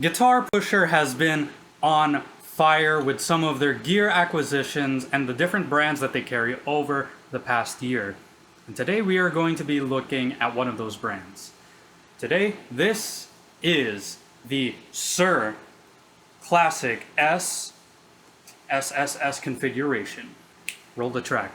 Guitar Pusher has been on fire with some of their gear acquisitions and the different brands that they carry over the past year. And today we are going to be looking at one of those brands. Today, this is the Suhr Classic S SSS configuration. Roll the track.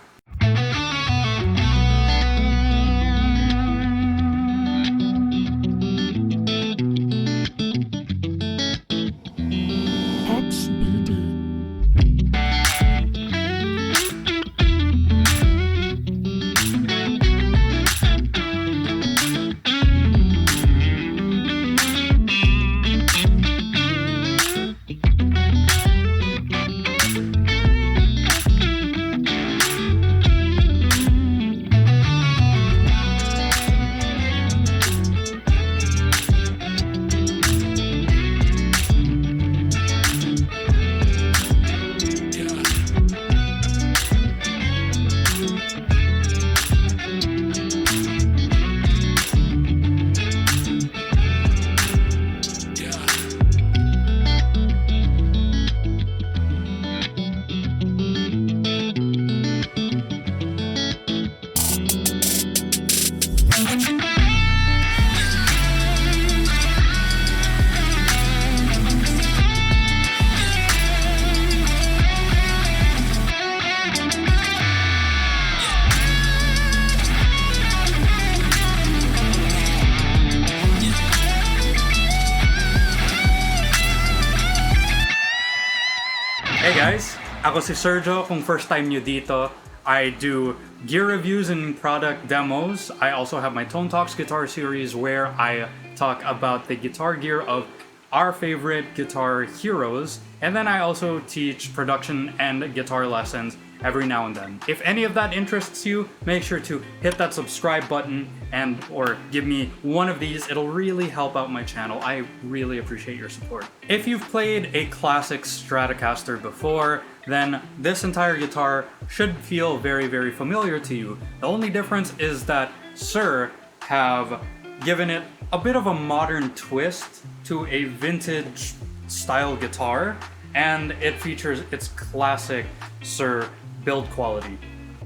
Hey guys, ako si Xergio. Kung first time nyo dito, I do gear reviews and product demos. I also have my Tone Talks guitar series where I talk about the guitar gear of our favorite guitar heroes. And then I also teach production and guitar lessons every now and then. If any of that interests you, make sure to hit that subscribe button and or give me one of these. It'll really help out my channel. I really appreciate your support. If you've played a classic Stratocaster before, then this entire guitar should feel very, very familiar to you. The only difference is that Suhr have given it a bit of a modern twist to a vintage style guitar, and it features its classic Suhr build quality.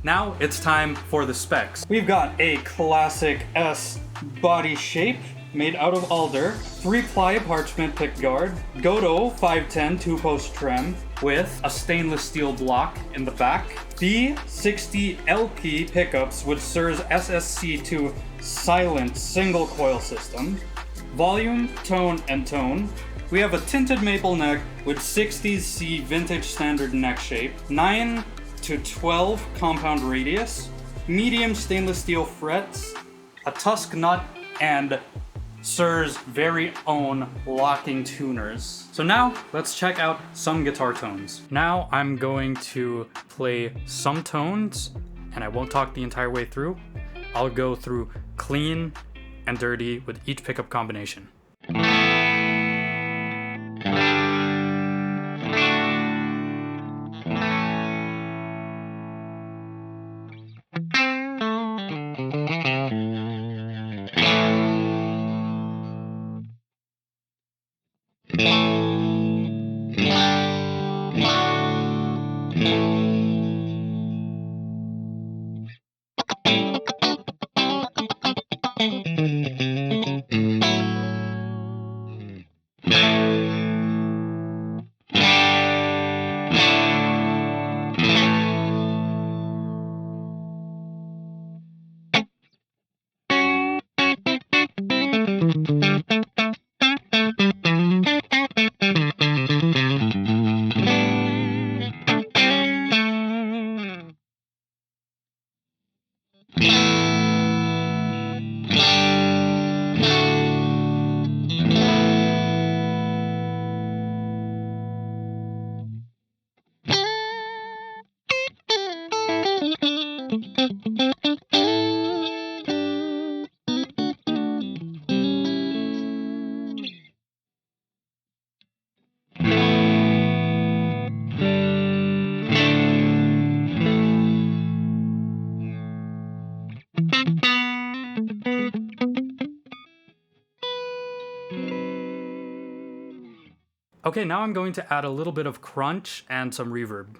Now it's time for the specs. We've got a Classic S body shape made out of alder, 3-ply parchment pickguard, Goto 510 2-post trem with a stainless steel block in the back, B60 LP pickups with Suhr's SSC2 silent single coil system, volume, tone, and tone. We have a tinted maple neck with 60s C vintage standard neck shape, 9 to 12 compound radius, medium stainless steel frets, a tusk nut, and Suhr's very own locking tuners. So now let's check out some guitar tones. Now I'm going to play some tones, and I won't talk the entire way through. I'll go through clean and dirty with each pickup combination. Okay, now I'm going to add a little bit of crunch and some reverb.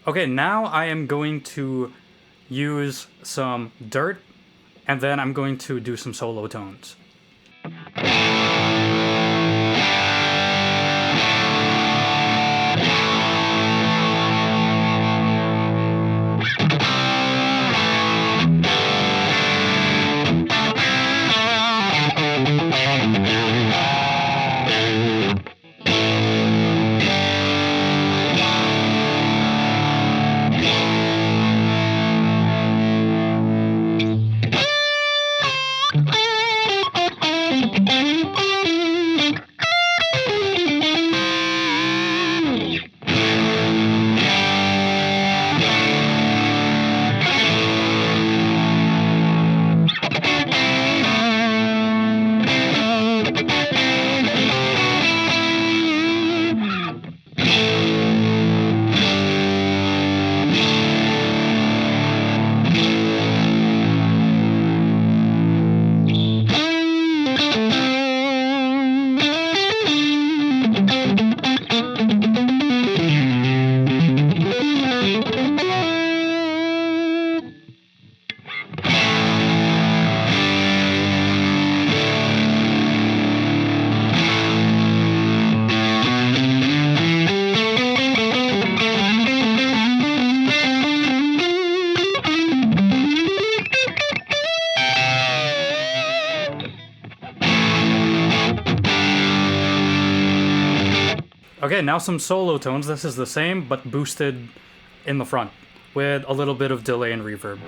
Okay, now I am going to use some dirt, and then I'm going to do some solo tones. Okay, now some solo tones. This is the same, but boosted in the front, with a little bit of delay and reverb.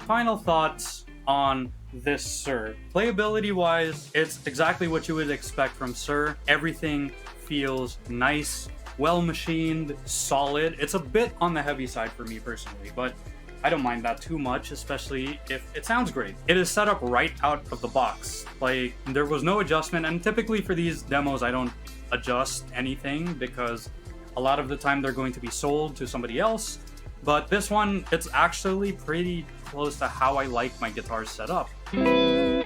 Final thoughts on this Suhr. Playability wise, it's exactly what you would expect from Suhr. Everything feels nice, well machined, solid. It's a bit on the heavy side for me personally, but I don't mind that too much, especially if it sounds great. It is set up right out of the box. Like, there was no adjustment, and typically for these demos I don't adjust anything because a lot of the time they're going to be sold to somebody else. But this one, it's actually pretty close to how I like my guitars set up. The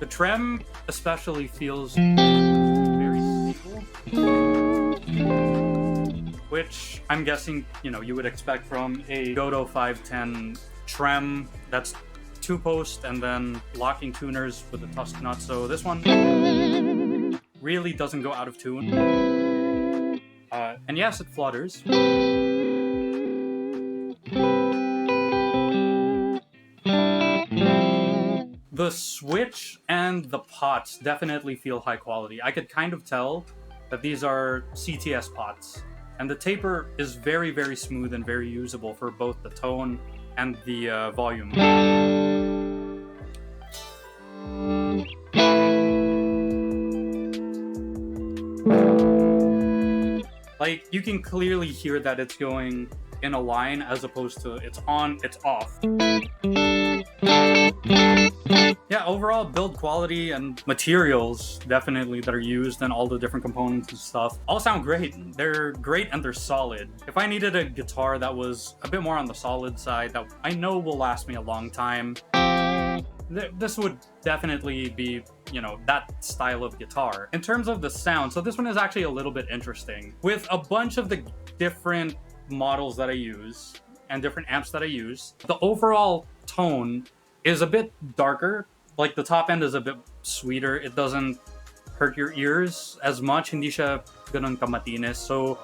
trem especially feels very stable, which I'm guessing, you would expect from a Godot 510 trem that's 2-post and then locking tuners with a tusk nut. So this one really doesn't go out of tune. And yes, it flutters. The switch and the pots definitely feel high quality. I could kind of tell that these are CTS pots. And the taper is very, very smooth and very usable for both the tone and the volume. Like, you can clearly hear that it's going in a line as opposed to it's on, it's off. Yeah, overall build quality and materials definitely that are used and all the different components and stuff all sound great. They're great and they're solid. If I needed a guitar that was a bit more on the solid side that I know will last me a long time, this would definitely be, that style of guitar. In terms of the sound, so this one is actually a little bit interesting. With a bunch of the different models that I use and different amps that I use, the overall tone is a bit darker. Like, the top end is a bit sweeter. It doesn't hurt your ears as much. Hindi siya ganun kamatinis. So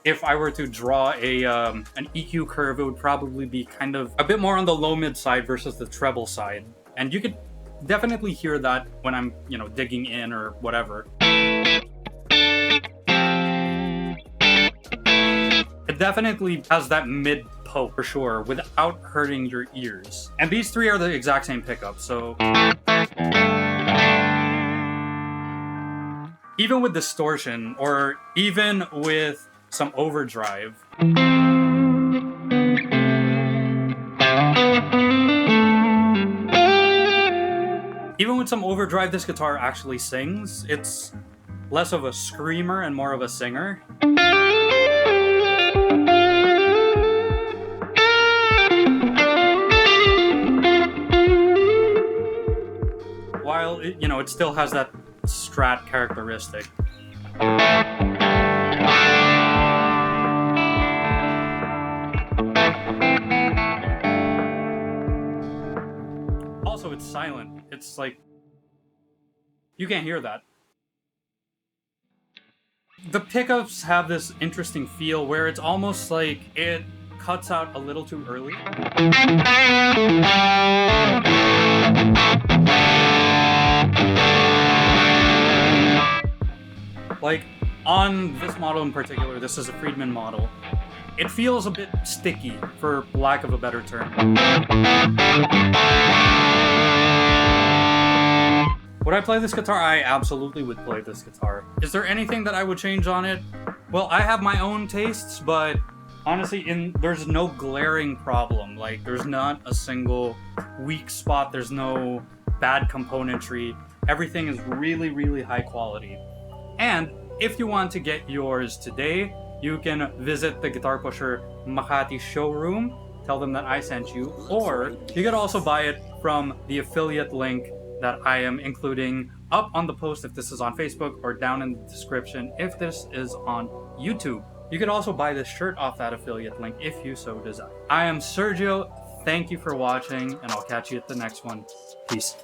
if I were to draw an EQ curve, it would probably be kind of a bit more on the low mid side versus the treble side. And you could definitely hear that when I'm, digging in or whatever. It definitely has that mid poke for sure without hurting your ears. And these three are the exact same pickup, so even with distortion or even with some overdrive, this guitar actually sings. It's less of a screamer and more of a singer. While it still has that Strat characteristic. Also, it's silent. It's like, you can't hear that. The pickups have this interesting feel where it's almost like it cuts out a little too early. Like, on this model in particular, this is a Friedman model, it feels a bit sticky, for lack of a better term. Would I play this guitar? I absolutely would play this guitar. Is there anything that I would change on it? Well, I have my own tastes, but honestly, there's no glaring problem. Like, there's not a single weak spot. There's no bad componentry. Everything is really, really high quality. And if you want to get yours today, you can visit the Guitar Pusher Makati showroom. Tell them that I sent you. Or you could also buy it from the affiliate link that I am including up on the post if this is on Facebook, or down in the description if this is on YouTube. You could also buy this shirt off that affiliate link if you so desire. I am Xergio. Thank you for watching, and I'll catch you at the next one. Peace.